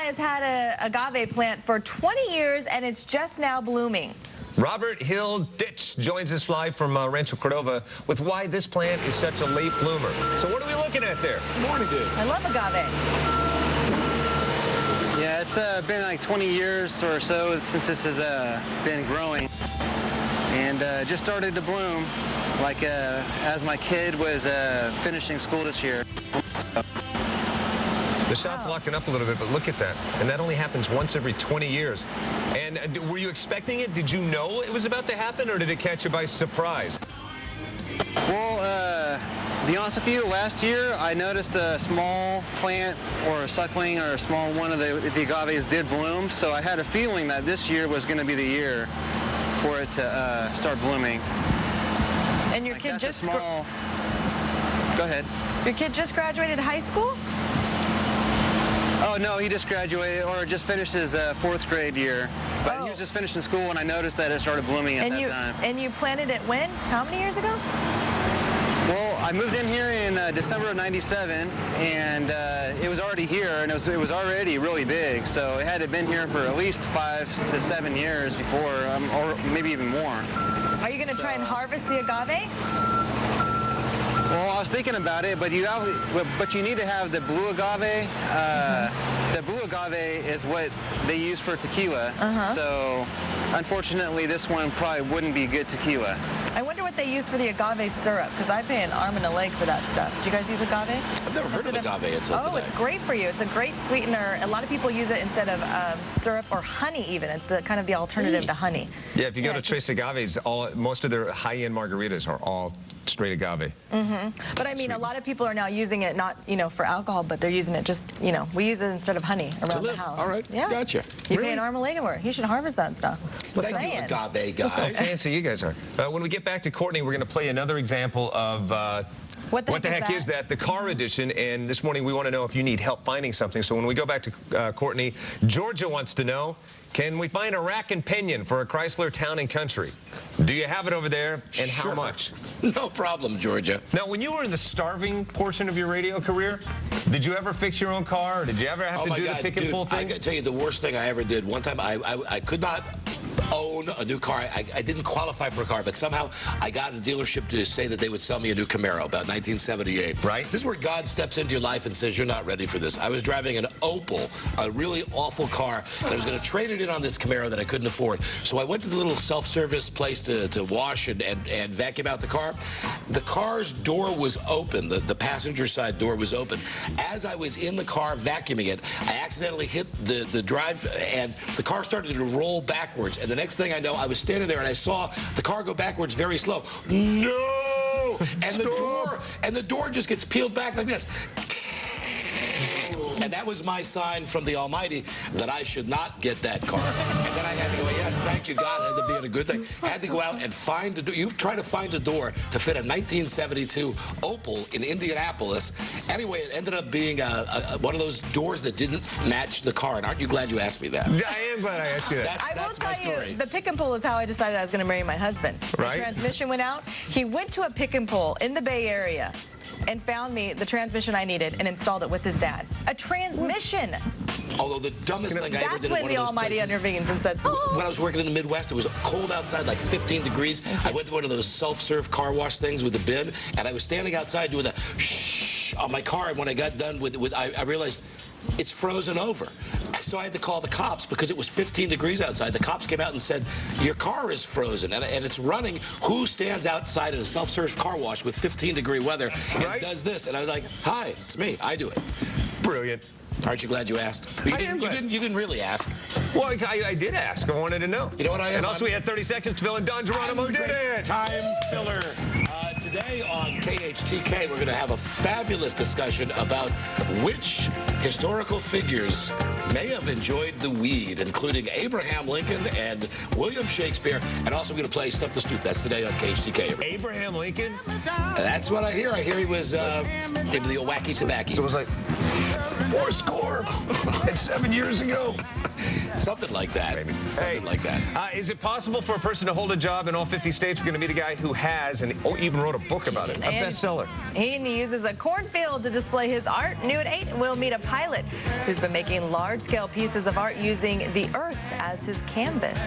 has had a agave plant for 20 years, and it's just now blooming. Robert Hill Ditch joins us live from Rancho Cordova with why this plant is such a late bloomer. So what are we looking at there? Good morning, dude. I love agave. Yeah, it's been like 20 years or so since this has been growing, and just started to bloom like as my kid was finishing school this year. The shot's locking up a little bit, but look at that. And that only happens once every 20 years. And were you expecting it? Did you know it was about to happen, or did it catch you by surprise? Well, to be honest with you, last year I noticed a small plant or a suckling or a small one of the agaves did bloom, so I had a feeling that this year was going to be the year for it to start blooming. And your kid just... Go ahead. Your kid just graduated high school? Oh, no, he just graduated or just finished his 4th grade year. But he was just finishing school when I noticed that it started blooming at that time. And you planted it when? How many years ago? Well, I moved in here in December of '97, and it was already here, and it was already really big. So it had been here for at least 5 to 7 years before, or maybe even more. Are you going to try and harvest the agave? Well, I was thinking about it, but you need to have the blue agave. The blue agave is what they use for tequila. So, unfortunately, this one probably wouldn't be good tequila. I wonder what they use for the agave syrup, because I pay an arm and a leg for that stuff. Do you guys use agave? I've never heard of agave until today. Oh, it's great for you. It's a great sweetener. A lot of people use it instead of syrup or honey even. It's the kind of the alternative to honey. Yeah, if you go to Trace Agave's, most of their high-end margaritas are all straight agave. But I mean, a lot of people are now using it not, for alcohol, but they're using it just, we use it instead of honey around the house. All right, yeah. Gotcha. You pay an arm and a leg for it. You should harvest that stuff. Thank you, agave guy. How fancy you guys are. When we get back to Courtney, we're going to play another example of what the heck is that? The car edition. And this morning we want to know if you need help finding something. So when we go back to Courtney, Georgia wants to know, can we find a rack and pinion for a Chrysler Town and Country? Do you have it over there, and Sure. how much? No problem, Georgia. Now, when you were in the starving portion of your radio career, did you ever fix your own car, or did you ever have to do the pick and pull thing? I got to tell you the worst thing I ever did. One time I could not own a new car. I didn't qualify for a car, but somehow I got a dealership to say that they would sell me a new Camaro about 1978. Right. This is where God steps into your life and says, you're not ready for this. I was driving an Opel, a really awful car, and I was going to trade it in on this Camaro that I couldn't afford. So I went to the little self-service place to wash and vacuum out the car. The car's door was open. The passenger side door was open. As I was in the car vacuuming it, I accidentally hit the drive, and the car started to roll backwards. And the next thing I know, I was standing there and I saw the car go backwards very slow. No! And the door just gets peeled back like this. And that was my sign from the Almighty that I should not get that car. And then I had to go, yes, thank you, God, it had to be a good thing. I had to go out and find a door. You've tried to find a door to fit a 1972 Opel in Indianapolis. Anyway, it ended up being one of those doors that didn't match the car. And aren't you glad you asked me that? I am glad I asked you that. That's my story. The pick and pull is how I decided I was going to marry my husband. Right. The transmission went out. He went to a pick and pull in the Bay Area and found me the transmission I needed and installed it with his dad. A transmission. Although the dumbest thing I ever did That's when at one of the those Almighty places, intervenes and says, oh. when I was working in the Midwest, it was cold outside, like 15 degrees. I went to one of those self-serve car wash things with a bin, and I was standing outside doing the shh on my car, and when I got done I realized it's frozen over. So I had to call the cops because it was 15 degrees outside. The cops came out and said, your car is frozen and it's running. Who stands outside at a self-serve car wash with 15-degree weather and does this? And I was like, hi, it's me. I do it. Brilliant. Aren't you glad you asked? You didn't really ask. Well, I did ask. I wanted to know. You know what I am? And also we had 30 seconds to fill in. Don Geronimo did it. Time filler. Today on KHTK, we're going to have a fabulous discussion about which historical figures may have enjoyed the weed, including Abraham Lincoln and William Shakespeare. And also we're going to play Stump the Stoop. That's today on KHTK. Abraham Lincoln? That's what I hear. I hear he was into the wacky tobacco. So it was like... More score. It's 7 years ago. Something like that. Maybe. Something like that. Is it possible for a person to hold a job in all 50 states? We're going to meet a guy who has, and even wrote a book about it, a bestseller. He uses a cornfield to display his art. New at 8, we'll meet a pilot who's been making large-scale pieces of art using the earth as his canvas.